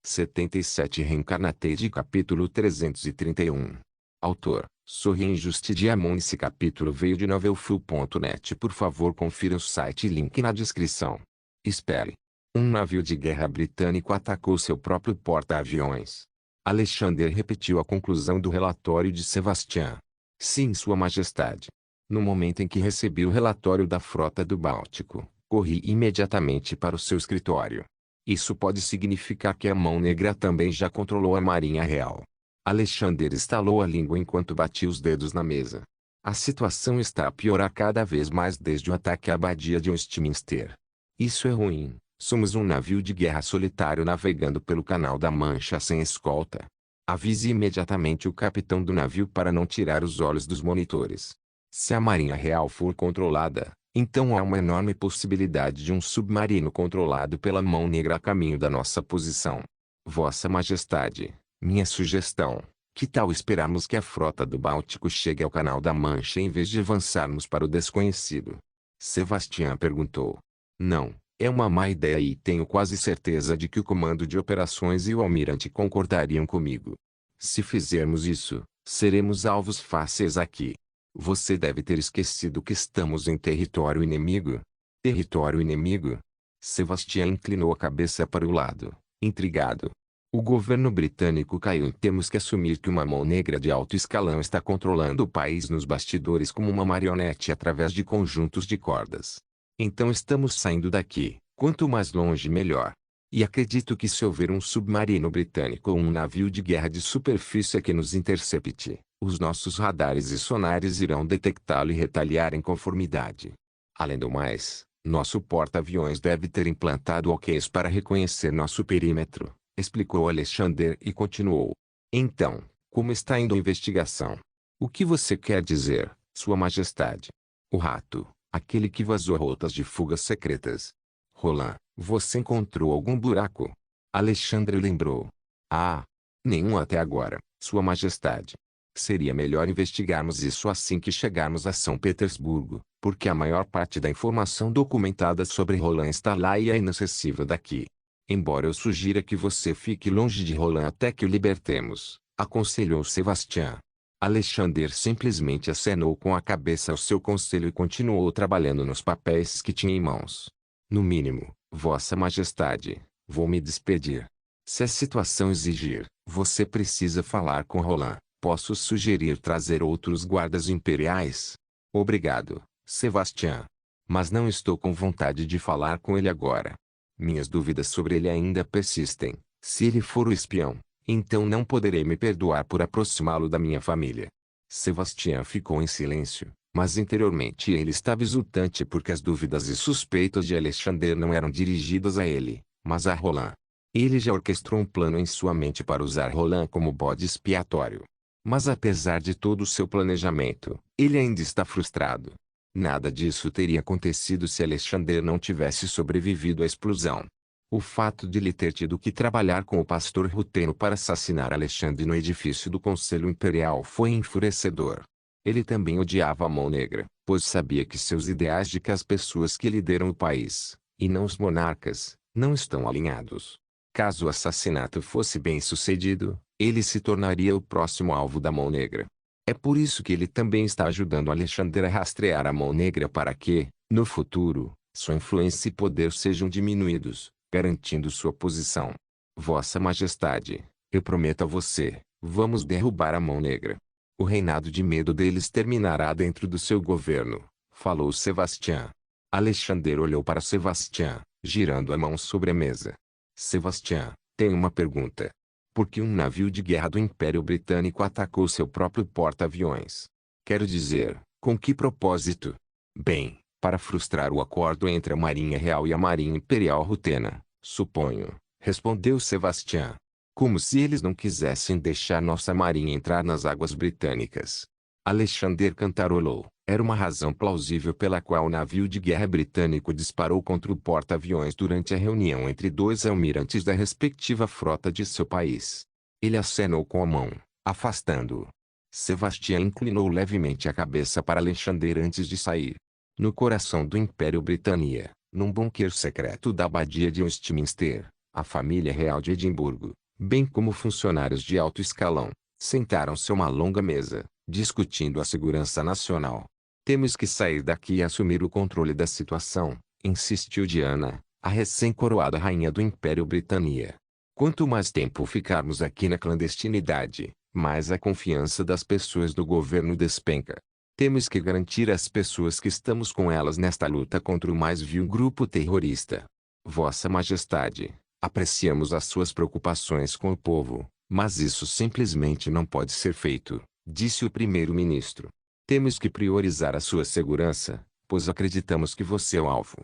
77 Reincarnated capítulo 331. Autor, Sorry Injustice Diamond. Esse capítulo veio de novelfull.net. Por favor confira o site e link na descrição. Espere. Um navio de guerra britânico atacou seu próprio porta-aviões. Alexander repetiu a conclusão do relatório de Sebastian. Sim, Sua Majestade. No momento em que recebi o relatório da frota do Báltico, corri imediatamente para o seu escritório. Isso pode significar que a Mão Negra também já controlou a Marinha Real. Alexander estalou a língua enquanto batia os dedos na mesa. A situação está a piorar cada vez mais desde o ataque à abadia de Westminster. Isso é ruim. Somos um navio de guerra solitário navegando pelo Canal da Mancha sem escolta. Avise imediatamente o capitão do navio para não tirar os olhos dos monitores. Se a Marinha Real for controlada, então há uma enorme possibilidade de um submarino controlado pela Mão Negra a caminho da nossa posição. Vossa Majestade, minha sugestão, que tal esperarmos que a frota do Báltico chegue ao Canal da Mancha em vez de avançarmos para o desconhecido? Sebastian perguntou. Não, é uma má ideia e tenho quase certeza de que o comando de operações e o almirante concordariam comigo. Se fizermos isso, seremos alvos fáceis aqui. Você deve ter esquecido que estamos em território inimigo. Território inimigo? Sebastian inclinou a cabeça para o lado, intrigado. O governo britânico caiu e temos que assumir que uma mão negra de alto escalão está controlando o país nos bastidores como uma marionete através de conjuntos de cordas. Então estamos saindo daqui, quanto mais longe melhor. E acredito que se houver um submarino britânico ou um navio de guerra de superfície que nos intercepte, os nossos radares e sonares irão detectá-lo e retaliar em conformidade. Além do mais, nosso porta-aviões deve ter implantado OKs para reconhecer nosso perímetro, explicou Alexander e continuou. Então, como está indo a investigação? O que você quer dizer, Sua Majestade? O rato, aquele que vazou rotas de fugas secretas. Roland, você encontrou algum buraco? Alexandre lembrou. Ah, nenhum até agora, Sua Majestade. Seria melhor investigarmos isso assim que chegarmos a São Petersburgo, porque a maior parte da informação documentada sobre Roland está lá e é inacessível daqui. Embora eu sugira que você fique longe de Roland até que o libertemos, aconselhou Sebastian. Alexander simplesmente acenou com a cabeça ao seu conselho e continuou trabalhando nos papéis que tinha em mãos. No mínimo, Vossa Majestade, vou me despedir. Se a situação exigir, você precisa falar com Roland. Posso sugerir trazer outros guardas imperiais? Obrigado, Sebastian. Mas não estou com vontade de falar com ele agora. Minhas dúvidas sobre ele ainda persistem. Se ele for o espião, então não poderei me perdoar por aproximá-lo da minha família. Sebastian ficou em silêncio, mas interiormente ele estava exultante porque as dúvidas e suspeitas de Alexander não eram dirigidas a ele, mas a Roland. Ele já orquestrou um plano em sua mente para usar Roland como bode expiatório. Mas apesar de todo o seu planejamento, ele ainda está frustrado. Nada disso teria acontecido se Alexander não tivesse sobrevivido à explosão. O fato de ele ter tido que trabalhar com o pastor Ruteno para assassinar Alexandre no edifício do Conselho Imperial foi enfurecedor. Ele também odiava a Mão Negra, pois sabia que seus ideais de que as pessoas que lideram o país, e não os monarcas, não estão alinhados. Caso o assassinato fosse bem-sucedido, ele se tornaria o próximo alvo da Mão Negra. É por isso que ele também está ajudando Alexander a rastrear a Mão Negra para que, no futuro, sua influência e poder sejam diminuídos, garantindo sua posição. Vossa Majestade, eu prometo a você, vamos derrubar a Mão Negra. O reinado de medo deles terminará dentro do seu governo, falou Sebastian. Alexander olhou para Sebastian, girando a mão sobre a mesa. Sebastian, tenho uma pergunta. Por que um navio de guerra do Império Britânico atacou seu próprio porta-aviões? Quero dizer, com que propósito? Bem, para frustrar o acordo entre a Marinha Real e a Marinha Imperial Rutena, suponho, respondeu Sebastian. Como se eles não quisessem deixar nossa marinha entrar nas águas britânicas. Alexander cantarolou. Era uma razão plausível pela qual o navio de guerra britânico disparou contra o porta-aviões durante a reunião entre dois almirantes da respectiva frota de seu país. Ele acenou com a mão, afastando-o. Sebastian inclinou levemente a cabeça para Alexander antes de sair. No coração do Império Britânia, num bunker secreto da abadia de Westminster, A família real de Edimburgo, bem como funcionários de alto escalão, sentaram-se a uma longa mesa, discutindo a segurança nacional. Temos que sair daqui e assumir o controle da situação, insistiu Diana, a recém-coroada rainha do Império Britânia. Quanto mais tempo ficarmos aqui na clandestinidade, mais a confiança das pessoas do governo despenca. Temos que garantir às pessoas que estamos com elas nesta luta contra o mais vil grupo terrorista. Vossa Majestade, apreciamos as suas preocupações com o povo, mas isso simplesmente não pode ser feito, disse o primeiro-ministro. Temos que priorizar a sua segurança, pois acreditamos que você é o alvo.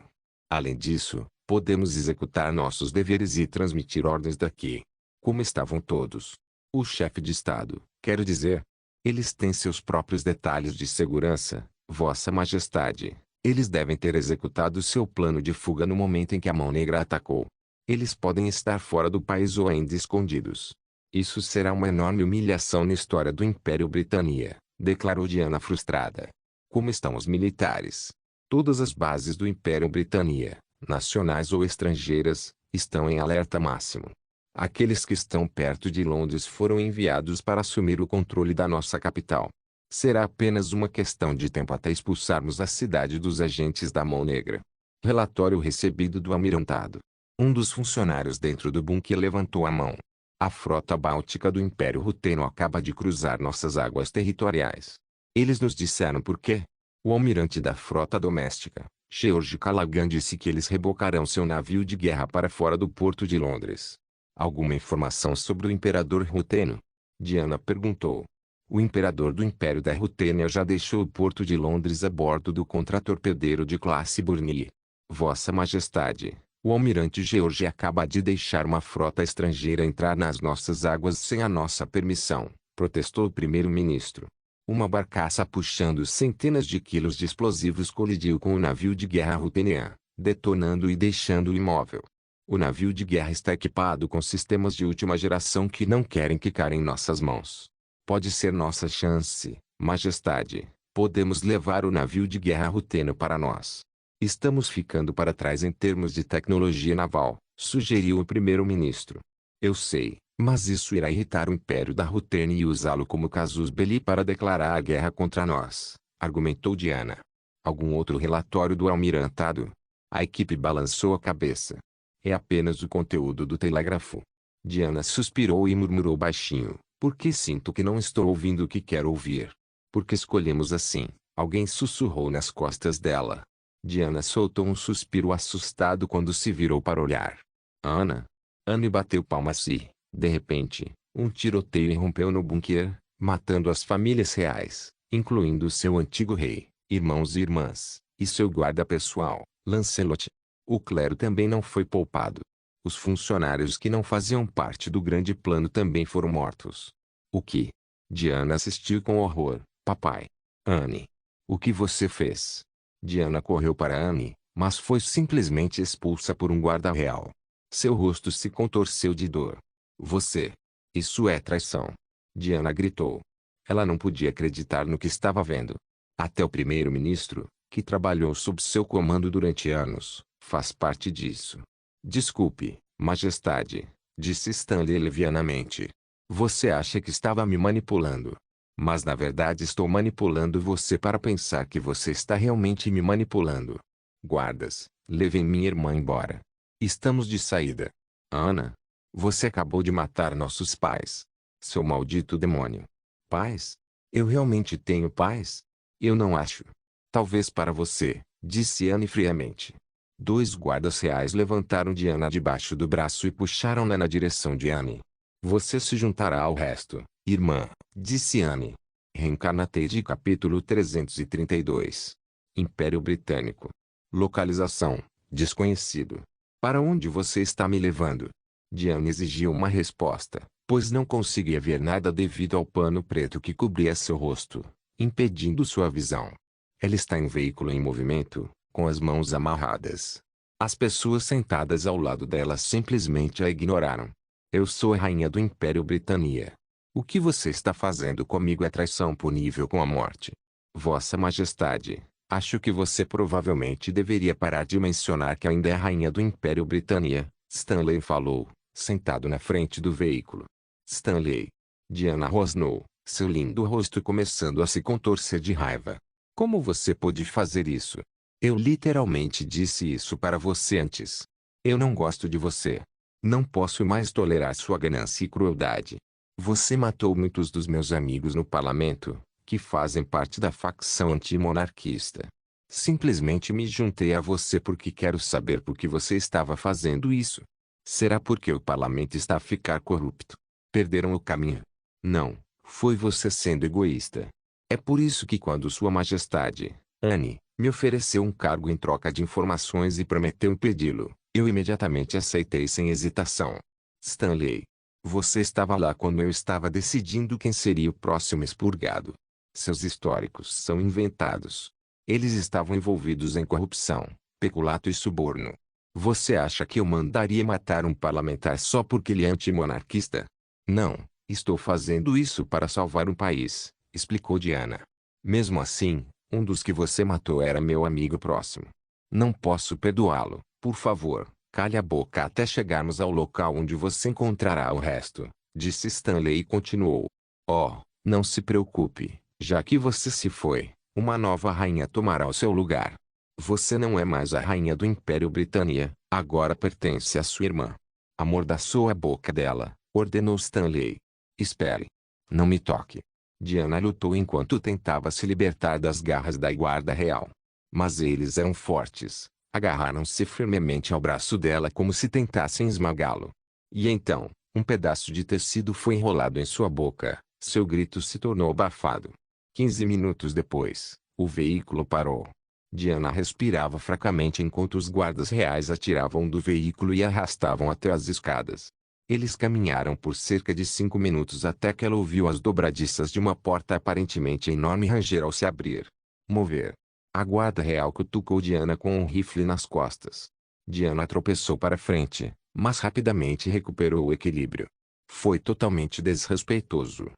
Além disso, podemos executar nossos deveres e transmitir ordens daqui. Como estavam todos? O chefe de Estado, quero dizer. Eles têm seus próprios detalhes de segurança, Vossa Majestade. Eles devem ter executado seu plano de fuga no momento em que a Mão Negra atacou. Eles podem estar fora do país ou ainda escondidos. Isso será uma enorme humilhação na história do Império Britânia, declarou Diana frustrada. Como estão os militares? Todas as bases do Império Britânia, nacionais ou estrangeiras, estão em alerta máximo. Aqueles que estão perto de Londres foram enviados para assumir o controle da nossa capital. Será apenas uma questão de tempo até expulsarmos a cidade dos agentes da Mão Negra. Relatório recebido do almirantado. Um dos funcionários dentro do bunker levantou a mão. A frota báltica do Império Ruteno acaba de cruzar nossas águas territoriais. Eles nos disseram por quê? O almirante da frota doméstica, George Callaghan, disse que eles rebocarão seu navio de guerra para fora do porto de Londres. Alguma informação sobre o Imperador Ruteno? Diana perguntou. O Imperador do Império da Rutênia já deixou o porto de Londres a bordo do contratorpedeiro de classe Burnie. Vossa Majestade, o almirante George acaba de deixar uma frota estrangeira entrar nas nossas águas sem a nossa permissão, protestou o primeiro-ministro. Uma barcaça puxando centenas de quilos de explosivos colidiu com o navio de guerra Rutenian, detonando e deixando-o imóvel. O navio de guerra está equipado com sistemas de última geração que não querem ficar em nossas mãos. Pode ser nossa chance, Majestade. Podemos levar o navio de guerra Ruteno para nós. Estamos ficando para trás em termos de tecnologia naval, sugeriu o primeiro-ministro. Eu sei, mas isso irá irritar o Império da Rutênia e usá-lo como casus belli para declarar a guerra contra nós, argumentou Diana. Algum outro relatório do almirantado? A equipe balançou a cabeça. É apenas o conteúdo do telégrafo. Diana suspirou e murmurou baixinho, porque sinto que não estou ouvindo o que quero ouvir. Porque escolhemos assim, alguém sussurrou nas costas dela. Diana soltou um suspiro assustado quando se virou para olhar. Ana? Anne bateu palmas e, de repente, um tiroteio irrompeu no bunker, matando as famílias reais, incluindo seu antigo rei, irmãos e irmãs, e seu guarda pessoal, Lancelot. O clero também não foi poupado. Os funcionários que não faziam parte do grande plano também foram mortos. O que? Diana assistiu com horror. Papai. Anne. O que você fez? Diana correu para Anne, mas foi simplesmente expulsa por um guarda real. Seu rosto se contorceu de dor. Você. Isso é traição. Diana gritou. Ela não podia acreditar no que estava vendo. Até o primeiro-ministro, que trabalhou sob seu comando durante anos, faz parte disso. Desculpe, Majestade, disse Stanley levianamente. Você acha que estava me manipulando? Mas na verdade estou manipulando você para pensar que você está realmente me manipulando. Guardas, levem minha irmã embora. Estamos de saída. Ana? Você acabou de matar nossos pais. Seu maldito demônio. Pais? Eu realmente tenho pais? Eu não acho. Talvez para você, disse Anne friamente. Dois guardas reais levantaram Diana debaixo do braço e puxaram-na na direção de Anne. Você se juntará ao resto, irmã, disse Anne. Reencarnated capítulo 332. Império Britânico. Localização, desconhecido. Para onde você está me levando? Diana exigiu uma resposta, pois não conseguia ver nada devido ao pano preto que cobria seu rosto, impedindo sua visão. Ela está em um veículo em movimento, com as mãos amarradas. As pessoas sentadas ao lado dela simplesmente a ignoraram. Eu sou a rainha do Império Britânia. O que você está fazendo comigo é traição punível com a morte. Vossa Majestade, acho que você provavelmente deveria parar de mencionar que ainda é a rainha do Império Britânia, Stanley falou, sentado na frente do veículo. Stanley. Diana rosnou, seu lindo rosto começando a se contorcer de raiva. Como você pôde fazer isso? Eu literalmente disse isso para você antes. Eu não gosto de você. Não posso mais tolerar sua ganância e crueldade. Você matou muitos dos meus amigos no parlamento, que fazem parte da facção antimonarquista. Simplesmente me juntei a você porque quero saber por que você estava fazendo isso. Será porque o parlamento está a ficar corrupto? Perderam o caminho? Não, foi você sendo egoísta. É por isso que quando Sua Majestade, Anne, me ofereceu um cargo em troca de informações e prometeu impedi-lo, eu imediatamente aceitei sem hesitação. Stanley. Você estava lá quando eu estava decidindo quem seria o próximo expurgado. Seus históricos são inventados. Eles estavam envolvidos em corrupção, peculato e suborno. Você acha que eu mandaria matar um parlamentar só porque ele é antimonarquista? Não, estou fazendo isso para salvar um país, explicou Diana. Mesmo assim, um dos que você matou era meu amigo próximo. Não posso perdoá-lo. Por favor, cale a boca até chegarmos ao local onde você encontrará o resto, disse Stanley e continuou. Oh, não se preocupe, já que você se foi, uma nova rainha tomará o seu lugar. Você não é mais a rainha do Império Britânia, agora pertence à sua irmã. Amordaçou a boca dela, ordenou Stanley. Espere. Não me toque. Diana lutou enquanto tentava se libertar das garras da guarda real. Mas eles eram fortes. Agarraram-se firmemente ao braço dela como se tentassem esmagá-lo. E então, um pedaço de tecido foi enrolado em sua boca. Seu grito se tornou abafado. 15 minutos depois, o veículo parou. Diana respirava fracamente enquanto os guardas reais a tiravam do veículo e a arrastavam até as escadas. Eles caminharam por cerca de 5 minutos até que ela ouviu as dobradiças de uma porta aparentemente enorme ranger ao se abrir. Mover. A guarda real cutucou Diana com um rifle nas costas. Diana tropeçou para frente, mas rapidamente recuperou o equilíbrio. Foi totalmente desrespeitoso.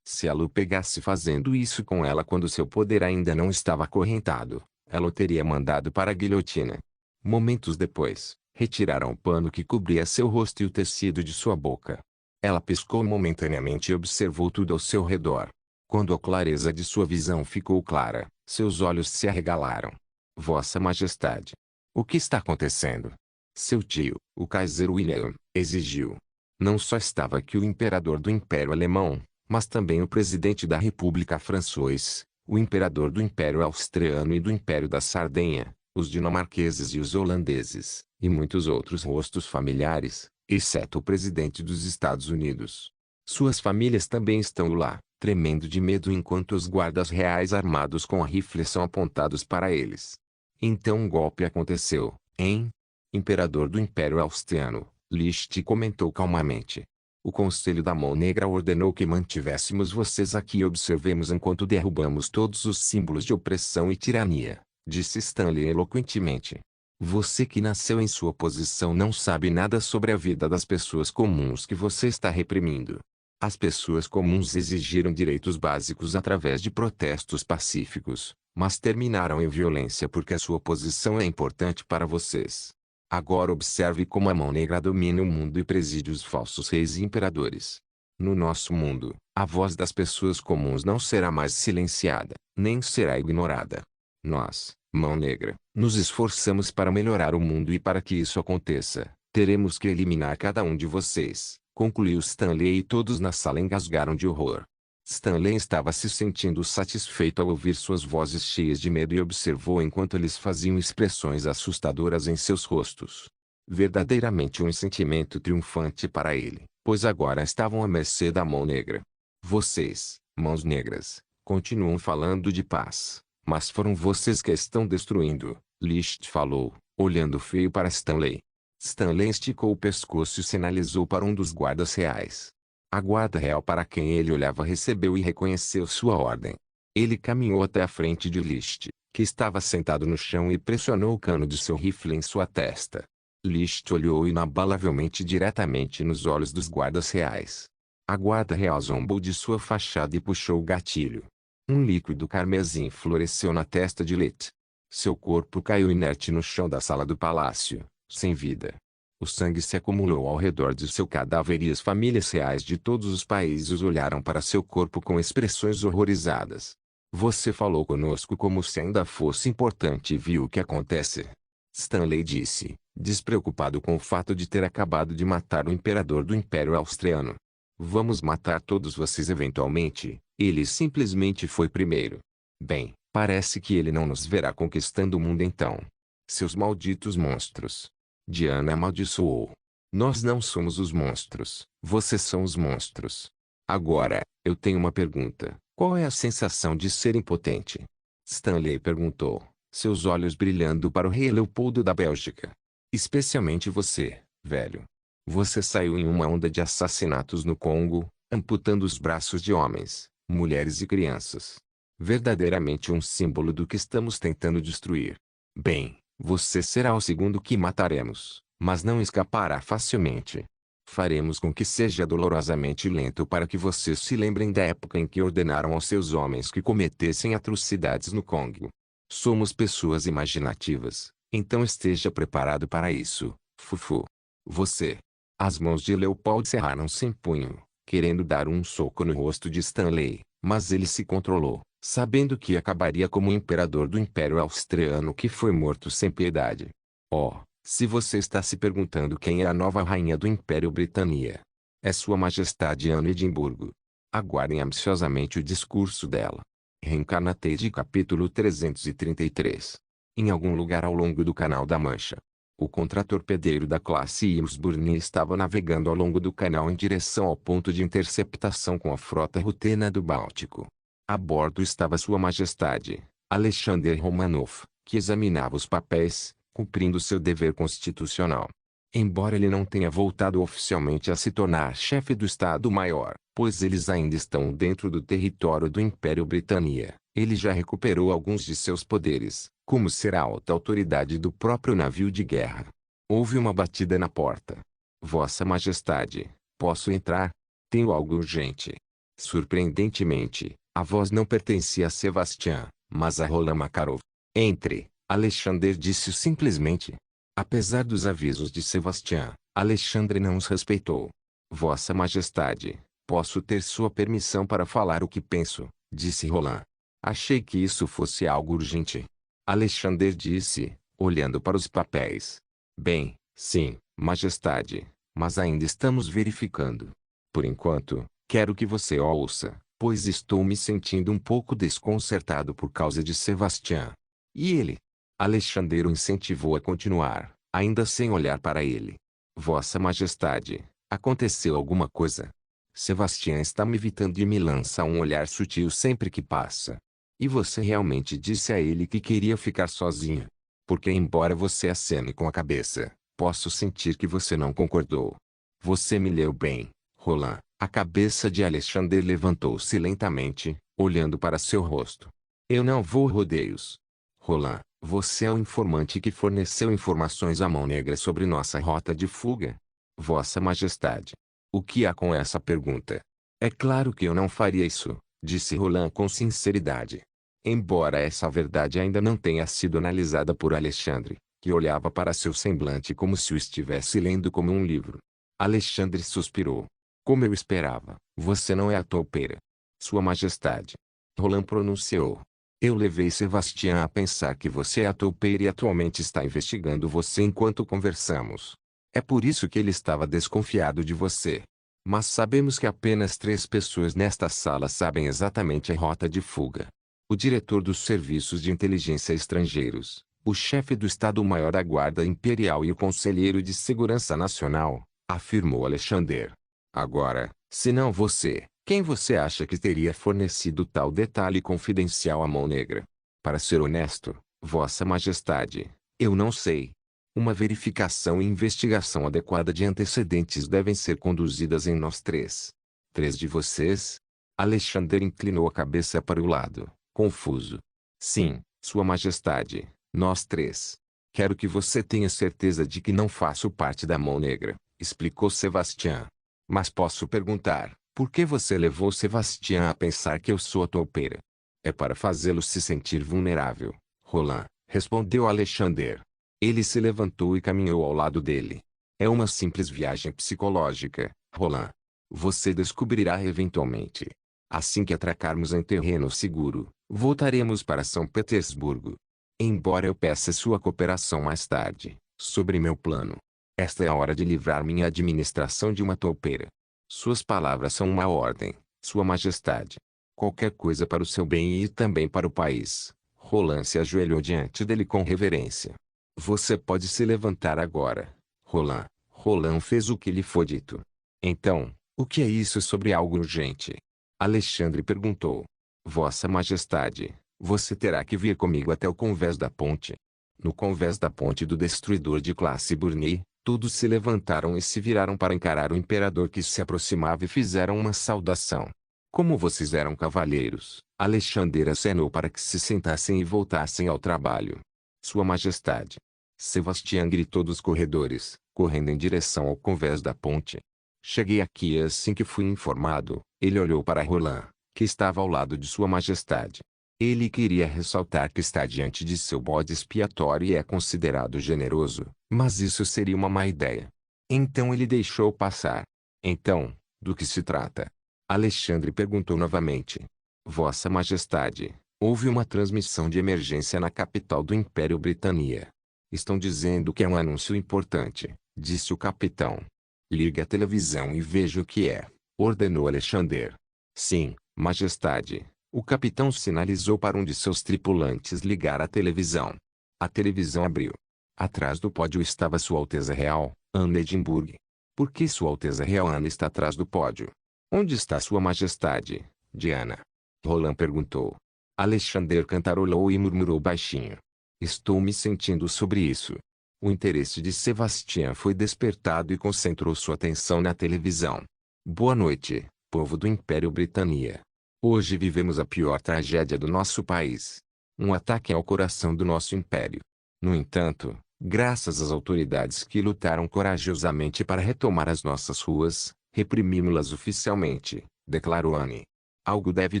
Se ela o pegasse fazendo isso com ela quando seu poder ainda não estava acorrentado, ela o teria mandado para a guilhotina. Momentos depois, retiraram o pano que cobria seu rosto e o tecido de sua boca. Ela piscou momentaneamente e observou tudo ao seu redor. Quando a clareza de sua visão ficou clara, seus olhos se arregalaram. Vossa Majestade. O que está acontecendo? Seu tio, o Kaiser Wilhelm, exigiu. Não só estava aqui o imperador do Império Alemão, mas também o presidente da República Francês, o imperador do Império Austriano e do Império da Sardenha, os dinamarqueses e os holandeses, e muitos outros rostos familiares, exceto o presidente dos Estados Unidos. Suas famílias também estão lá, tremendo de medo enquanto os guardas reais armados com rifles são apontados para eles. Então um golpe aconteceu, hein? Imperador do Império Austriano, Liszt comentou calmamente. O Conselho da Mão Negra ordenou que mantivéssemos vocês aqui e observemos enquanto derrubamos todos os símbolos de opressão e tirania, disse Stanley eloquentemente. Você que nasceu em sua posição não sabe nada sobre a vida das pessoas comuns que você está reprimindo. As pessoas comuns exigiram direitos básicos através de protestos pacíficos, mas terminaram em violência porque a sua posição é importante para vocês. Agora observe como a Mão Negra domina o mundo e preside os falsos reis e imperadores. No nosso mundo, a voz das pessoas comuns não será mais silenciada, nem será ignorada. Nós, Mão Negra, nos esforçamos para melhorar o mundo e para que isso aconteça, teremos que eliminar cada um de vocês, concluiu Stanley e todos na sala engasgaram de horror. Stanley estava se sentindo satisfeito ao ouvir suas vozes cheias de medo e observou enquanto eles faziam expressões assustadoras em seus rostos. Verdadeiramente um sentimento triunfante para ele, pois agora estavam à mercê da Mão Negra. Vocês, Mãos Negras, continuam falando de paz, mas foram vocês que estão destruindo, Liszt falou, olhando feio para Stanley. Stanley esticou o pescoço e sinalizou para um dos guardas reais. A guarda real para quem ele olhava recebeu e reconheceu sua ordem. Ele caminhou até a frente de Liszt, que estava sentado no chão e pressionou o cano de seu rifle em sua testa. Liszt olhou inabalavelmente diretamente nos olhos dos guardas reais. A guarda real zombou de sua fachada e puxou o gatilho. Um líquido carmesim floresceu na testa de Liszt. Seu corpo caiu inerte no chão da sala do palácio, sem vida. O sangue se acumulou ao redor de seu cadáver e as famílias reais de todos os países olharam para seu corpo com expressões horrorizadas. Você falou conosco como se ainda fosse importante e viu o que acontece. Stanley disse, despreocupado com o fato de ter acabado de matar o imperador do Império Austriano. Vamos matar todos vocês eventualmente, ele simplesmente foi primeiro. Bem, parece que ele não nos verá conquistando o mundo então. Seus malditos monstros. Diana amaldiçoou. Nós não somos os monstros, vocês são os monstros. Agora, eu tenho uma pergunta. Qual é a sensação de ser impotente? Stanley perguntou, seus olhos brilhando para o rei Leopoldo da Bélgica. Especialmente você, velho. Você saiu em uma onda de assassinatos no Congo, amputando os braços de homens, mulheres e crianças. Verdadeiramente um símbolo do que estamos tentando destruir. Bem, você será o segundo que mataremos, mas não escapará facilmente. Faremos com que seja dolorosamente lento para que vocês se lembrem da época em que ordenaram aos seus homens que cometessem atrocidades no Congo. Somos pessoas imaginativas, então esteja preparado para isso, Fufu. Você. As mãos de Leopold cerraram-se em punho, querendo dar um soco no rosto de Stanley, mas ele se controlou, sabendo que acabaria como o imperador do Império Austriano que foi morto sem piedade. Oh, se você está se perguntando quem é a nova rainha do Império Britânia. É Sua Majestade Ana Edimburgo. Aguardem ansiosamente o discurso dela. Reencarnated capítulo 333. Em algum lugar ao longo do Canal da Mancha. O contratorpedeiro da classe Eamsburne estava navegando ao longo do canal em direção ao ponto de interceptação com a frota rutena do Báltico. A bordo estava Sua Majestade, Alexander Romanov, que examinava os papéis, cumprindo seu dever constitucional. Embora ele não tenha voltado oficialmente a se tornar chefe do Estado-Maior, pois eles ainda estão dentro do território do Império Britânia, ele já recuperou alguns de seus poderes, como ser a alta autoridade do próprio navio de guerra. Houve uma batida na porta. Vossa Majestade, posso entrar? Tenho algo urgente. Surpreendentemente, a voz não pertencia a Sebastian, mas a Roland Makarov. Entre, Alexander disse simplesmente. Apesar dos avisos de Sebastian, Alexandre não os respeitou. Vossa Majestade, posso ter sua permissão para falar o que penso, disse Roland. Achei que isso fosse algo urgente. Alexander disse, olhando para os papéis. Bem, sim, Majestade, mas ainda estamos verificando. Por enquanto, quero que você ouça, pois estou me sentindo um pouco desconcertado por causa de Sebastian. E ele? Alexander o incentivou a continuar, ainda sem olhar para ele. Vossa Majestade, aconteceu alguma coisa? Sebastian está me evitando e me lança um olhar sutil sempre que passa. E você realmente disse a ele que queria ficar sozinha? Porque embora você acene com a cabeça, posso sentir que você não concordou. Você me leu bem, Roland. A cabeça de Alexander levantou-se lentamente, olhando para seu rosto. Eu não vou rodeios. Roland, você é o informante que forneceu informações à Mão Negra sobre nossa rota de fuga? Vossa Majestade. O que há com essa pergunta? É claro que eu não faria isso, disse Roland com sinceridade. Embora essa verdade ainda não tenha sido analisada por Alexandre, que olhava para seu semblante como se o estivesse lendo como um livro. Alexandre suspirou. Como eu esperava, você não é a toupeira. Sua Majestade. Roland pronunciou. Eu levei Sebastian a pensar que você é a toupeira e atualmente está investigando você enquanto conversamos. É por isso que ele estava desconfiado de você. Mas sabemos que apenas 3 pessoas nesta sala sabem exatamente a rota de fuga. O diretor dos serviços de inteligência estrangeiros, o chefe do Estado-Maior da Guarda Imperial e o conselheiro de Segurança Nacional, afirmou Alexander. Agora, se não você, quem você acha que teria fornecido tal detalhe confidencial à Mão Negra? Para ser honesto, Vossa Majestade, eu não sei. Uma verificação e investigação adequada de antecedentes devem ser conduzidas em nós 3. 3 de vocês? Alexander inclinou a cabeça para o lado, confuso. Sim, Sua Majestade, nós 3. Quero que você tenha certeza de que não faço parte da Mão Negra, explicou Sebastian. Mas posso perguntar, por que você levou Sebastian a pensar que eu sou a toupeira? É para fazê-lo se sentir vulnerável, Roland, respondeu Alexander. Ele se levantou e caminhou ao lado dele. É uma simples viagem psicológica, Roland. Você descobrirá eventualmente. Assim que atracarmos em terreno seguro, voltaremos para São Petersburgo. Embora eu peça sua cooperação mais tarde, sobre meu plano. Esta é a hora de livrar minha administração de uma toupeira. Suas palavras são uma ordem, Sua Majestade. Qualquer coisa para o seu bem e também para o país. Roland se ajoelhou diante dele com reverência. Você pode se levantar agora, Roland. Roland fez o que lhe foi dito. Então, o que é isso sobre algo urgente? Alexandre perguntou. Vossa Majestade, você terá que vir comigo até o convés da ponte. No convés da ponte do destruidor de classe Burny, todos se levantaram e se viraram para encarar o imperador que se aproximava e fizeram uma saudação. Como vocês eram cavalheiros, Alexandre acenou para que se sentassem e voltassem ao trabalho. Sua Majestade. Sebastião gritou dos corredores, correndo em direção ao convés da ponte. Cheguei aqui e assim que fui informado, ele olhou para Roland, que estava ao lado de Sua Majestade. Ele queria ressaltar que está diante de seu bode expiatório e é considerado generoso, mas isso seria uma má ideia. Então ele deixou passar. Então, do que se trata? Alexandre perguntou novamente. Vossa Majestade, houve uma transmissão de emergência na capital do Império Britânia. Estão dizendo que é um anúncio importante, disse o capitão. Ligue a televisão e veja o que é, ordenou Alexandre. Sim, Majestade. O capitão sinalizou para um de seus tripulantes ligar a televisão. A televisão abriu. Atrás do pódio estava Sua Alteza Real, Anne Edimburgo. Por que Sua Alteza Real Anne está atrás do pódio? Onde está Sua Majestade, Diana? Roland perguntou. Alexandre cantarolou e murmurou baixinho. Estou me sentindo sobre isso. O interesse de Sebastião foi despertado e concentrou sua atenção na televisão. Boa noite, povo do Império Britânia. Hoje vivemos a pior tragédia do nosso país. Um ataque ao coração do nosso império. No entanto, graças às autoridades que lutaram corajosamente para retomar as nossas ruas, reprimimos-las oficialmente, declarou Anne. Algo deve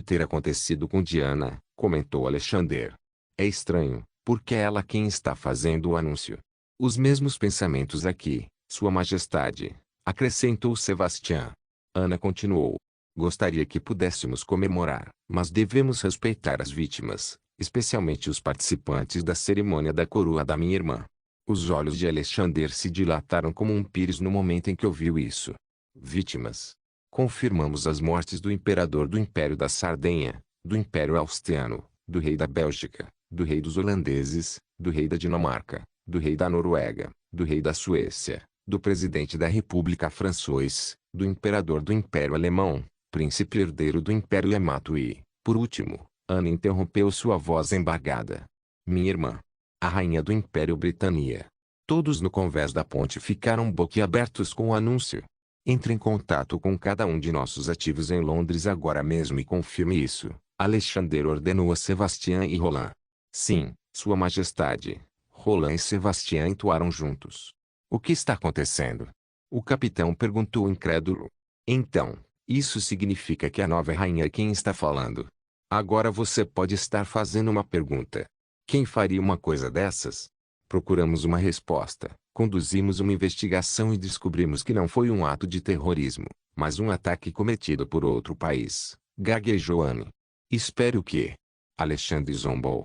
ter acontecido com Diana, comentou Alexandre. É estranho, porque é ela quem está fazendo o anúncio. Os mesmos pensamentos aqui, Sua Majestade, acrescentou Sebastião. Ana continuou. Gostaria que pudéssemos comemorar, mas devemos respeitar as vítimas, especialmente os participantes da cerimônia da coroa da minha irmã. Os olhos de Alexandre se dilataram como um pires no momento em que ouviu isso. Vítimas. Confirmamos as mortes do imperador do Império da Sardenha, do Império Austriano, do rei da Bélgica, do rei dos holandeses, do rei da Dinamarca, do rei da Noruega, do rei da Suécia, do presidente da República Francês, do imperador do Império Alemão, príncipe herdeiro do Império Yamato e, por último, Ana interrompeu sua voz embargada. Minha irmã. A rainha do Império Britânia. Todos no convés da ponte ficaram boquiabertos com o anúncio. Entre em contato com cada um de nossos ativos em Londres agora mesmo e confirme isso, Alexandre ordenou a Sebastião e Roland. Sim, Sua Majestade. Roland e Sebastião entoaram juntos. O que está acontecendo? O capitão perguntou incrédulo. Então, isso significa que a nova rainha é quem está falando. Agora você pode estar fazendo uma pergunta. Quem faria uma coisa dessas? Procuramos uma resposta, conduzimos uma investigação e descobrimos que não foi um ato de terrorismo, mas um ataque cometido por outro país, gaguejou Anne. Espero que... Alexandre zombou.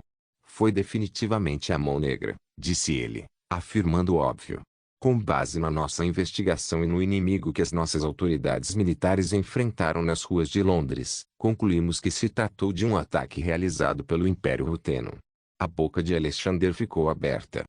Foi definitivamente a mão negra, disse ele, afirmando o óbvio. Com base na nossa investigação e no inimigo que as nossas autoridades militares enfrentaram nas ruas de Londres, concluímos que se tratou de um ataque realizado pelo Império Ruteno. A boca de Alexandre ficou aberta.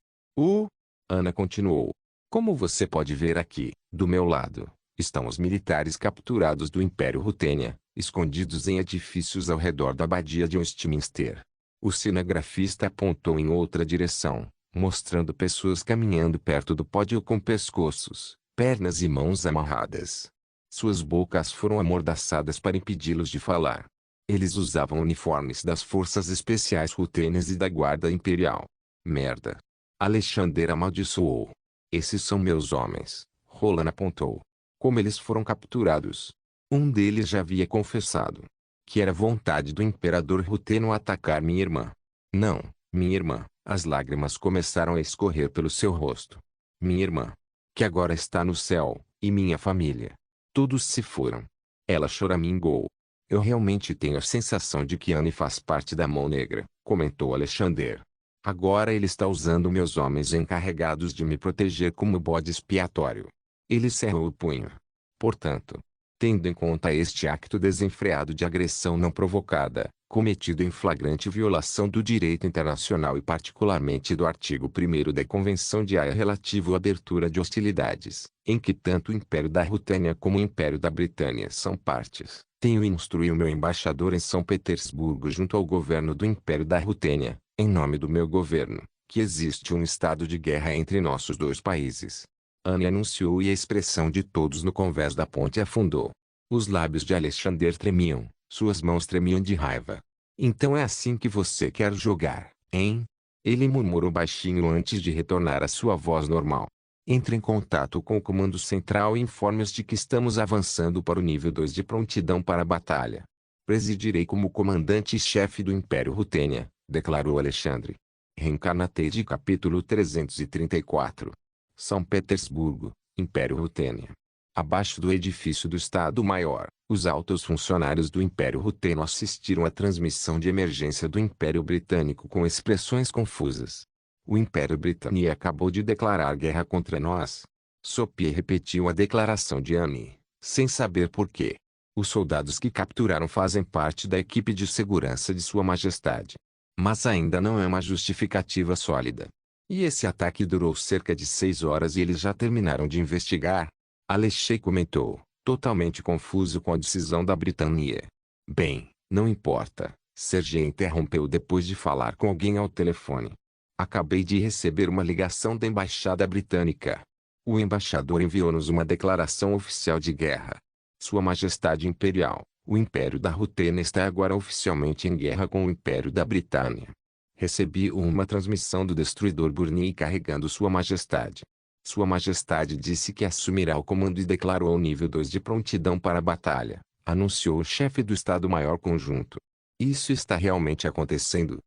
Ana continuou. Como você pode ver aqui, do meu lado, estão os militares capturados do Império Rutênia, escondidos em edifícios ao redor da abadia de Westminster. O cinegrafista apontou em outra direção, mostrando pessoas caminhando perto do pódio com pescoços, pernas e mãos amarradas. Suas bocas foram amordaçadas para impedi-los de falar. Eles usavam uniformes das forças especiais rutênias e da guarda imperial. Merda. Alexandre amaldiçoou. Esses são meus homens, Roland apontou. Como eles foram capturados? Um deles já havia confessado que era vontade do imperador Ruteno atacar minha irmã. Não, minha irmã. As lágrimas começaram a escorrer pelo seu rosto. Minha irmã. que agora está no céu, e minha família. Todos se foram. Ela choramingou. Eu realmente tenho a sensação de que Anne faz parte da Mão Negra, comentou Alexander. Agora ele está usando meus homens encarregados de me proteger como bode expiatório. Ele cerrou o punho. Portanto, tendo em conta este acto desenfreado de agressão não provocada, cometido em flagrante violação do direito internacional e particularmente do artigo 1º da Convenção de Haia relativo à abertura de hostilidades, em que tanto o Império da Rutênia como o Império da Britânia são partes, tenho instruído meu embaixador em São Petersburgo junto ao governo do Império da Rutênia, em nome do meu governo, que existe um estado de guerra entre nossos dois países. Anne anunciou e a expressão de todos no convés da ponte afundou. Os lábios de Alexander tremiam, suas mãos tremiam de raiva. Então é assim que você quer jogar, hein? Ele murmurou baixinho antes de retornar à sua voz normal. Entre em contato com o comando central e informe-os de que estamos avançando para o nível 2 de prontidão para a batalha. Presidirei como comandante-chefe do Império Rutênia, declarou Alexandre. Reencarnate capítulo 334. São Petersburgo, Império Rutênia. Abaixo do edifício do Estado-Maior, os altos funcionários do Império Ruteno assistiram à transmissão de emergência do Império Britânico com expressões confusas. O Império Britânico acabou de declarar guerra contra nós. Sophie repetiu a declaração de Anne, sem saber por quê. Os soldados que capturaram fazem parte da equipe de segurança de Sua Majestade. Mas ainda não é uma justificativa sólida. E esse ataque durou cerca de 6 horas e eles já terminaram de investigar? Alexei comentou, totalmente confuso com a decisão da Britânia. Bem, não importa, Sergei interrompeu depois de falar com alguém ao telefone. Acabei de receber uma ligação da embaixada britânica. O embaixador enviou-nos uma declaração oficial de guerra. Sua Majestade Imperial, o Império da Rutênia está agora oficialmente em guerra com o Império da Britânia. Recebi uma transmissão do destruidor Burnie carregando Sua Majestade. Sua Majestade disse que assumirá o comando e declarou o nível 2 de prontidão para a batalha, anunciou o chefe do Estado-Maior Conjunto. Isso está realmente acontecendo?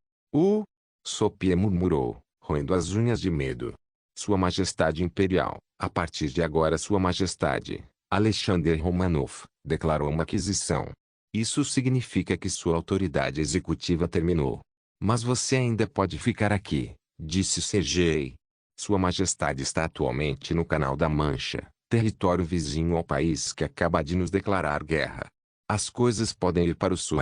Sophie murmurou, roendo as unhas de medo. Sua Majestade Imperial, a partir de agora Sua Majestade, Alexander Romanov, declarou uma aquisição. Isso significa que sua autoridade executiva terminou. Mas você ainda pode ficar aqui, disse Sergei. Sua Majestade está atualmente no Canal da Mancha, território vizinho ao país que acaba de nos declarar guerra. As coisas podem ir para o sul.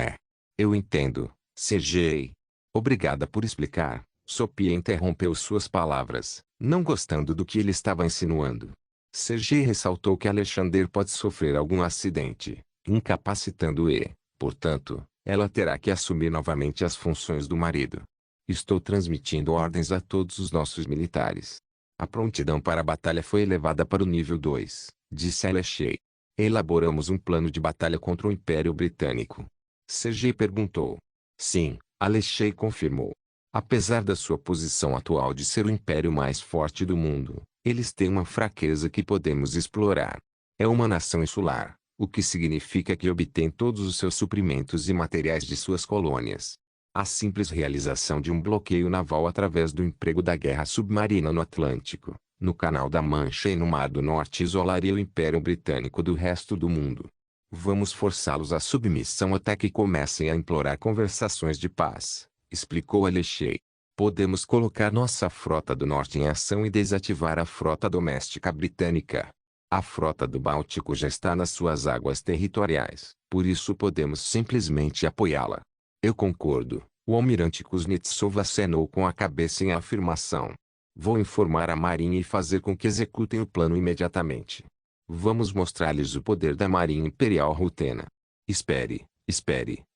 Eu entendo, Sergei. Obrigada por explicar. Sophie interrompeu suas palavras, não gostando do que ele estava insinuando. Sergei ressaltou que Alexander pode sofrer algum acidente, incapacitando-o, portanto, ela terá que assumir novamente as funções do marido. Estou transmitindo ordens a todos os nossos militares. A prontidão para a batalha foi elevada para o nível 2, disse Alexei. Elaboramos um plano de batalha contra o Império Britânico. Sergei perguntou. Sim, Alexei confirmou. Apesar da sua posição atual de ser o império mais forte do mundo, eles têm uma fraqueza que podemos explorar. É uma nação insular, o que significa que obtém todos os seus suprimentos e materiais de suas colônias. A simples realização de um bloqueio naval através do emprego da guerra submarina no Atlântico, no Canal da Mancha e no Mar do Norte isolaria o Império Britânico do resto do mundo. Vamos forçá-los à submissão até que comecem a implorar conversações de paz, explicou Alexei. Podemos colocar nossa frota do norte em ação e desativar a frota doméstica britânica. A frota do Báltico já está nas suas águas territoriais, por isso podemos simplesmente apoiá-la. Eu concordo, o almirante Kuznetsov acenou com a cabeça em afirmação. Vou informar a Marinha e fazer com que executem o plano imediatamente. Vamos mostrar-lhes o poder da Marinha Imperial Rutena. Espere,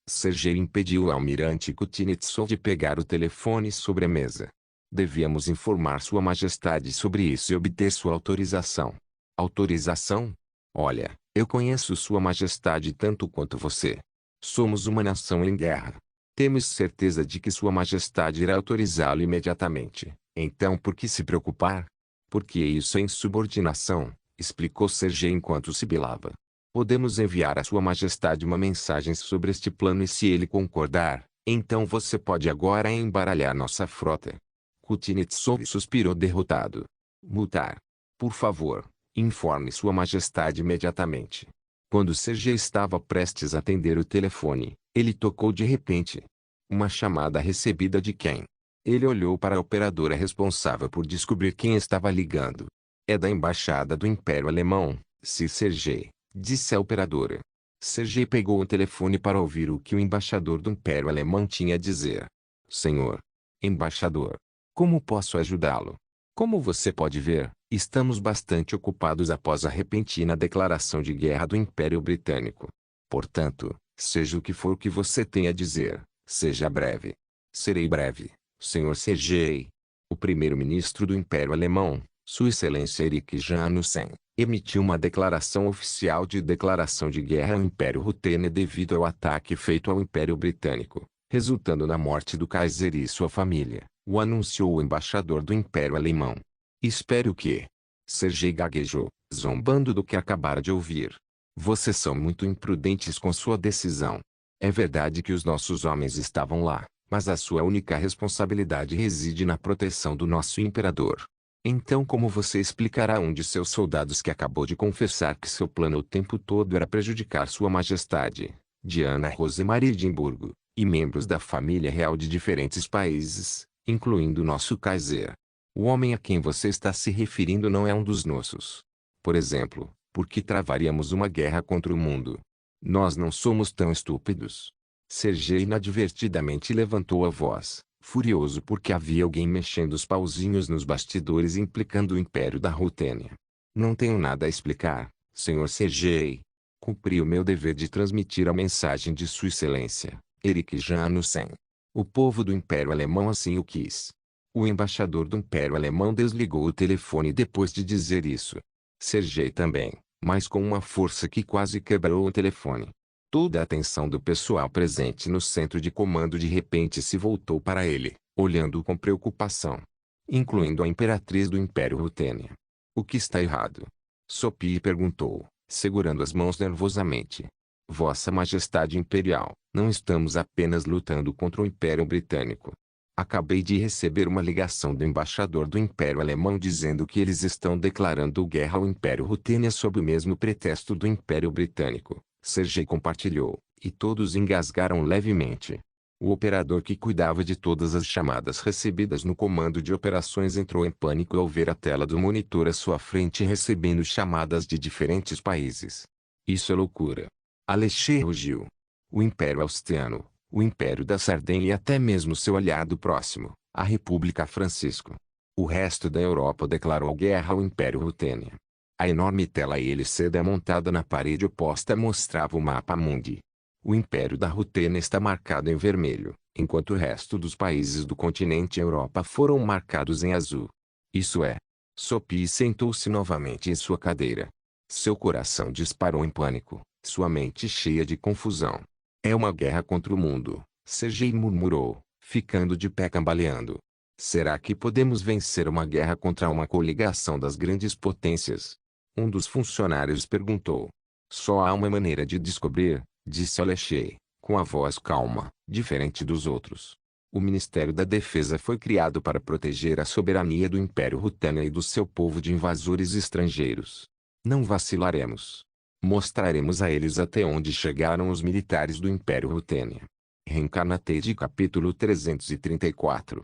Sergei impediu o almirante Kuznetsov de pegar o telefone sobre a mesa. Devíamos informar Sua Majestade sobre isso e obter sua autorização. Autorização? Olha, eu conheço Sua Majestade tanto quanto você. Somos uma nação em guerra. Temos certeza de que Sua Majestade irá autorizá-lo imediatamente. Então por que se preocupar? Porque isso é insubordinação, explicou Sergei enquanto sibilava. Podemos enviar a Sua Majestade uma mensagem sobre este plano e se ele concordar, então você pode agora embaralhar nossa frota. Kuznetsov suspirou derrotado. Mutar. Por favor, informe Sua Majestade imediatamente. Quando Sergei estava prestes a atender o telefone, ele tocou de repente. Uma chamada recebida de quem? Ele olhou para a operadora responsável por descobrir quem estava ligando. É da Embaixada do Império Alemão, Sir Sergei, disse a operadora. Sergei pegou o telefone para ouvir o que o embaixador do Império Alemão tinha a dizer. Senhor embaixador, como posso ajudá-lo? Como você pode ver, estamos bastante ocupados após a repentina declaração de guerra do Império Britânico. Portanto, seja o que for que você tem a dizer, seja breve. Serei breve, Sr. Sergei. O primeiro-ministro do Império Alemão, Sua Excelência Erich Jansen, emitiu uma declaração oficial de declaração de guerra ao Império Rutene devido ao ataque feito ao Império Britânico, resultando na morte do Kaiser e sua família, o anunciou o embaixador do Império Alemão. Espero que... Sergei gaguejou, zombando do que acabara de ouvir. Vocês são muito imprudentes com sua decisão. É verdade que os nossos homens estavam lá, mas a sua única responsabilidade reside na proteção do nosso imperador. Então como você explicará a um de seus soldados que acabou de confessar que seu plano o tempo todo era prejudicar Sua Majestade, Diana Rosemarie de Edimburgo, e membros da família real de diferentes países, incluindo nosso Kaiser? O homem a quem você está se referindo não é um dos nossos. Por exemplo, por que travaríamos uma guerra contra o mundo? Nós não somos tão estúpidos. Sergei inadvertidamente levantou a voz, furioso porque havia alguém mexendo os pauzinhos nos bastidores implicando o Império da Rutênia. Não tenho nada a explicar, Sr. Sergei. Cumpri o meu dever de transmitir a mensagem de Sua Excelência, Erich Jansen. O povo do Império Alemão assim o quis. O embaixador do Império Alemão desligou o telefone depois de dizer isso. Sergei também, mas com uma força que quase quebrou o telefone. Toda a atenção do pessoal presente no centro de comando de repente se voltou para ele, olhando-o com preocupação. Incluindo a imperatriz do Império Rutênia. O que está errado? Sophie perguntou, segurando as mãos nervosamente. Vossa Majestade Imperial, não estamos apenas lutando contra o Império Britânico. Acabei de receber uma ligação do embaixador do Império Alemão dizendo que eles estão declarando guerra ao Império Rutênia sob o mesmo pretexto do Império Britânico. Sergei compartilhou, e todos engasgaram levemente. O operador que cuidava de todas as chamadas recebidas no comando de operações entrou em pânico ao ver a tela do monitor à sua frente recebendo chamadas de diferentes países. Isso é loucura. Alexei rugiu. O Império Austriano, o Império da Sardenha e até mesmo seu aliado próximo, a República Francisco. O resto da Europa declarou guerra ao Império Rutênia. A enorme tela LCD montada na parede oposta mostrava o mapa mundi. O Império da Rutênia está marcado em vermelho, enquanto o resto dos países do continente Europa foram marcados em azul. Isso é. Sophie sentou-se novamente em sua cadeira. Seu coração disparou em pânico, sua mente cheia de confusão. É uma guerra contra o mundo, Sergei murmurou, ficando de pé cambaleando. Será que podemos vencer uma guerra contra uma coligação das grandes potências? Um dos funcionários perguntou. Só há uma maneira de descobrir, disse Alexei, com a voz calma, diferente dos outros. O Ministério da Defesa foi criado para proteger a soberania do Império Rutênia e do seu povo de invasores estrangeiros. Não vacilaremos. Mostraremos a eles até onde chegaram os militares do Império Rutênia. Reencarnate capítulo 334.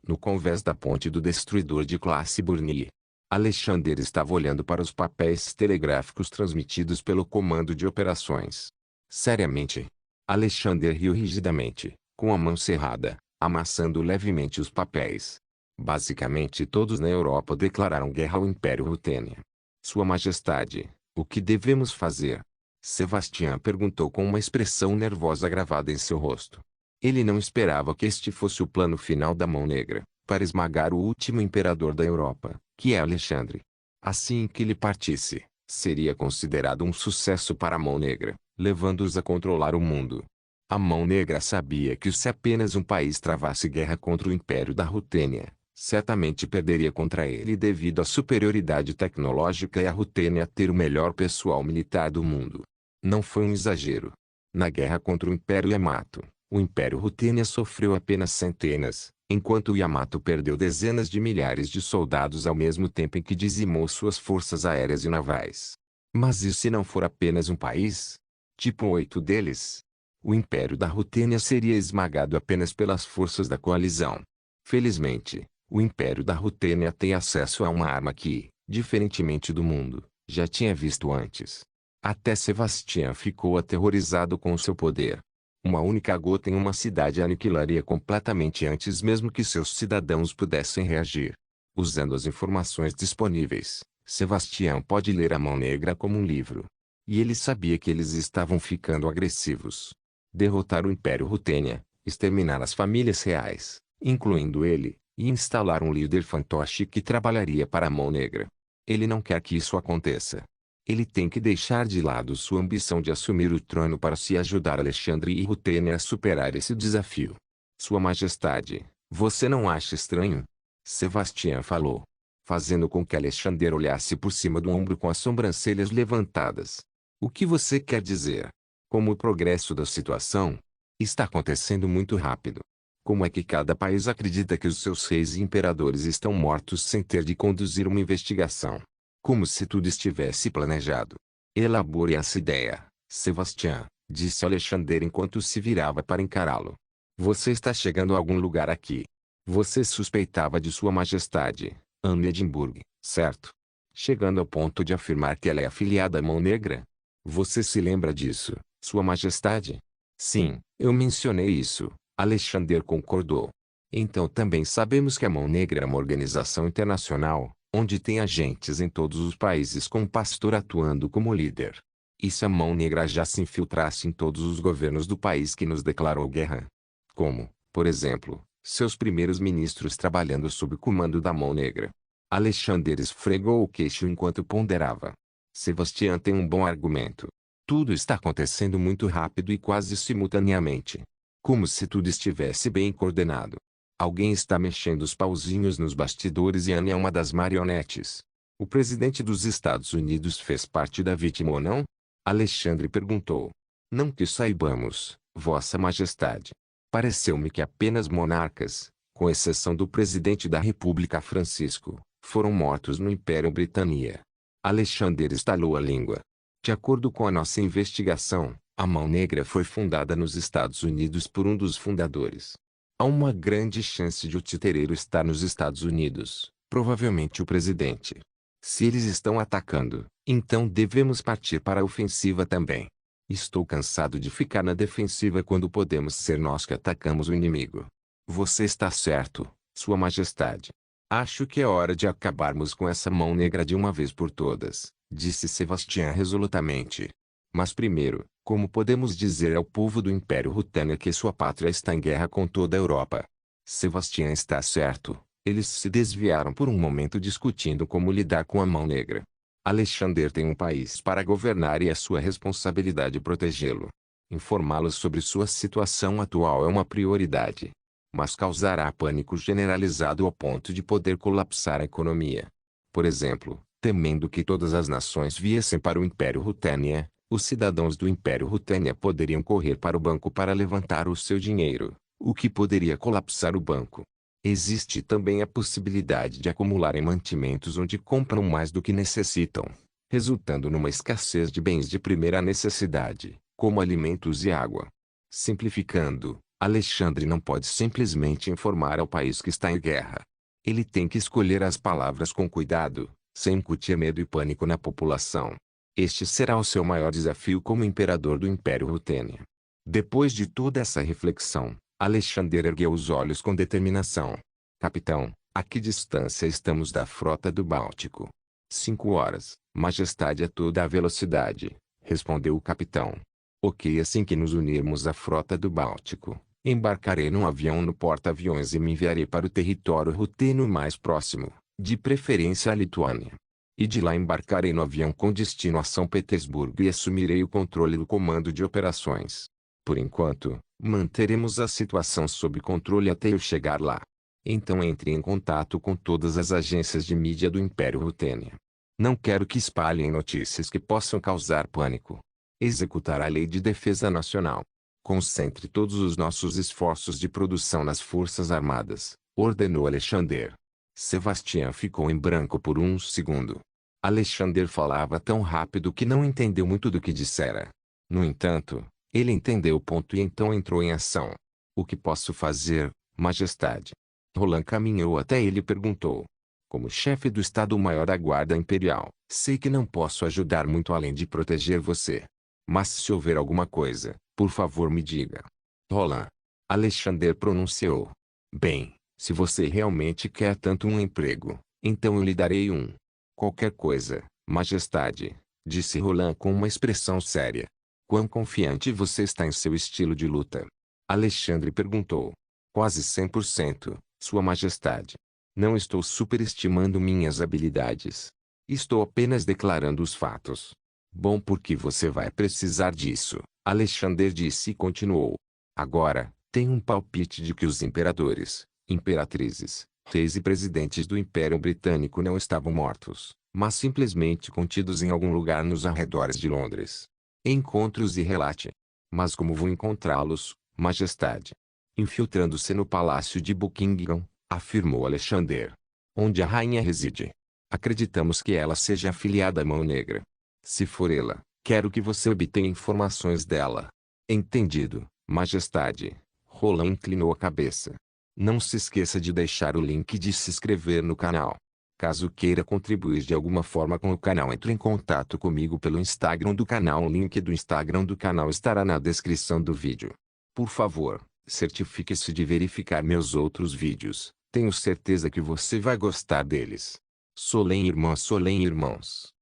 No convés da ponte do destruidor de classe Burnier. Alexander estava olhando para os papéis telegráficos transmitidos pelo comando de operações. Seriamente. Alexander riu rigidamente, com a mão cerrada, amassando levemente os papéis. Basicamente todos na Europa declararam guerra ao Império Rutênia. Sua Majestade, o que devemos fazer? Sebastião perguntou com uma expressão nervosa gravada em seu rosto. Ele não esperava que este fosse o plano final da Mão Negra, para esmagar o último imperador da Europa, que é Alexandre. Assim que ele partisse, seria considerado um sucesso para a Mão Negra, levando-os a controlar o mundo. A Mão Negra sabia que se apenas um país travasse guerra contra o Império da Rutênia, certamente perderia contra ele devido à superioridade tecnológica e a Rutênia ter o melhor pessoal militar do mundo. Não foi um exagero. Na guerra contra o Império Yamato, o Império Rutênia sofreu apenas centenas, Enquanto Yamato perdeu dezenas de milhares de soldados ao mesmo tempo em que dizimou suas forças aéreas e navais. Mas e se não for apenas um país? Tipo 8 deles? O Império da Rutênia seria esmagado apenas pelas forças da coalizão. Felizmente, o Império da Rutênia tem acesso a uma arma que, diferentemente do mundo, já tinha visto antes. Até Sebastian ficou aterrorizado com o seu poder. Uma única gota em uma cidade aniquilaria completamente antes mesmo que seus cidadãos pudessem reagir. Usando as informações disponíveis, Sebastian pode ler a Mão Negra como um livro. E ele sabia que eles estavam ficando agressivos. Derrotar o Império Rutênia, exterminar as famílias reais, incluindo ele, e instalar um líder fantoche que trabalharia para a Mão Negra. Ele não quer que isso aconteça. Ele tem que deixar de lado sua ambição de assumir o trono para se ajudar Alexandre e Rutênia a superar esse desafio. Sua Majestade, você não acha estranho? Sebastian falou, fazendo com que Alexandre olhasse por cima do ombro com as sobrancelhas levantadas. O que você quer dizer? Como o progresso da situação está acontecendo muito rápido. Como é que cada país acredita que os seus reis e imperadores estão mortos sem ter de conduzir uma investigação? Como se tudo estivesse planejado. Elabore essa ideia, Sebastian, disse Alexandre enquanto se virava para encará-lo. Você está chegando a algum lugar aqui. Você suspeitava de Sua Majestade, Anne Edimburgo, certo? Chegando ao ponto de afirmar que ela é afiliada à Mão Negra? Você se lembra disso, Sua Majestade? Sim, eu mencionei isso, Alexandre concordou. Então também sabemos que a Mão Negra é uma organização internacional, onde tem agentes em todos os países com um pastor atuando como líder. E se a Mão Negra já se infiltrasse em todos os governos do país que nos declarou guerra? Como, por exemplo, seus primeiros ministros trabalhando sob o comando da Mão Negra. Alexandre esfregou o queixo enquanto ponderava. Sebastian tem um bom argumento. Tudo está acontecendo muito rápido e quase simultaneamente. Como se tudo estivesse bem coordenado. Alguém está mexendo os pauzinhos nos bastidores e Anne é uma das marionetes. O presidente dos Estados Unidos fez parte da vítima ou não? Alexandre perguntou. Não que saibamos, Vossa Majestade. Pareceu-me que apenas monarcas, com exceção do presidente da República Francisco, foram mortos no Império Britânia. Alexandre estalou a língua. De acordo com a nossa investigação, a Mão Negra foi fundada nos Estados Unidos por um dos fundadores. Há uma grande chance de o titereiro estar nos Estados Unidos, provavelmente o presidente. Se eles estão atacando, então devemos partir para a ofensiva também. Estou cansado de ficar na defensiva quando podemos ser nós que atacamos o inimigo. Você está certo, Sua Majestade. Acho que é hora de acabarmos com essa Mão Negra de uma vez por todas, disse Sebastian resolutamente. Mas primeiro, como podemos dizer ao povo do Império Rutênia que sua pátria está em guerra com toda a Europa? Sebastian está certo. Eles se desviaram por um momento discutindo como lidar com a Mão Negra. Alexandre tem um país para governar e é sua responsabilidade protegê-lo. Informá-los sobre sua situação atual é uma prioridade. Mas causará pânico generalizado ao ponto de poder colapsar a economia. Por exemplo, temendo que todas as nações viessem para o Império Rutênia, os cidadãos do Império Rutênia poderiam correr para o banco para levantar o seu dinheiro, o que poderia colapsar o banco. Existe também a possibilidade de acumularem mantimentos onde compram mais do que necessitam, resultando numa escassez de bens de primeira necessidade, como alimentos e água. Simplificando, Alexandre não pode simplesmente informar ao país que está em guerra. Ele tem que escolher as palavras com cuidado, sem incutir medo e pânico na população. Este será o seu maior desafio como imperador do Império Rutênia. Depois de toda essa reflexão, Alexandre ergueu os olhos com determinação. Capitão, a que distância estamos da frota do Báltico? 5 horas, Majestade a toda a velocidade, respondeu o capitão. Ok, assim que nos unirmos à frota do Báltico, embarcarei num avião no porta-aviões e me enviarei para o território rutênio mais próximo, de preferência a Lituânia. E de lá embarcarei no avião com destino a São Petersburgo e assumirei o controle do comando de operações. Por enquanto, manteremos a situação sob controle até eu chegar lá. Então entre em contato com todas as agências de mídia do Império Rutênia. Não quero que espalhem notícias que possam causar pânico. Executar a Lei de Defesa Nacional. Concentre todos os nossos esforços de produção nas Forças Armadas, ordenou Alexander. Sebastian ficou em branco por um segundo. Alexander falava tão rápido que não entendeu muito do que dissera. No entanto, ele entendeu o ponto e então entrou em ação. O que posso fazer, Majestade? Roland caminhou até ele e perguntou. Como chefe do Estado-Maior da Guarda Imperial, sei que não posso ajudar muito além de proteger você. Mas se houver alguma coisa, por favor me diga. Roland. Alexander pronunciou. Bem, se você realmente quer tanto um emprego, então eu lhe darei um. Qualquer coisa, Majestade, disse Roland com uma expressão séria. Quão confiante você está em seu estilo de luta? Alexandre perguntou. Quase 100%, Sua Majestade. Não estou superestimando minhas habilidades. Estou apenas declarando os fatos. Bom, porque você vai precisar disso, Alexander disse e continuou. Agora, tenho um palpite de que os imperadores, imperatrizes, reis e presidentes do Império Britânico não estavam mortos, mas simplesmente contidos em algum lugar nos arredores de Londres. Encontre-os e relate. Mas como vou encontrá-los, Majestade? Infiltrando-se no palácio de Buckingham, afirmou Alexander. Onde a rainha reside. Acreditamos que ela seja afiliada à Mão Negra. Se for ela, quero que você obtenha informações dela. Entendido, Majestade. Roland inclinou a cabeça. Não se esqueça de deixar o link de se inscrever no canal. Caso queira contribuir de alguma forma com o canal, entre em contato comigo pelo Instagram do canal. O link do Instagram do canal estará na descrição do vídeo. Por favor, certifique-se de verificar meus outros vídeos. Tenho certeza que você vai gostar deles. Solem irmãos.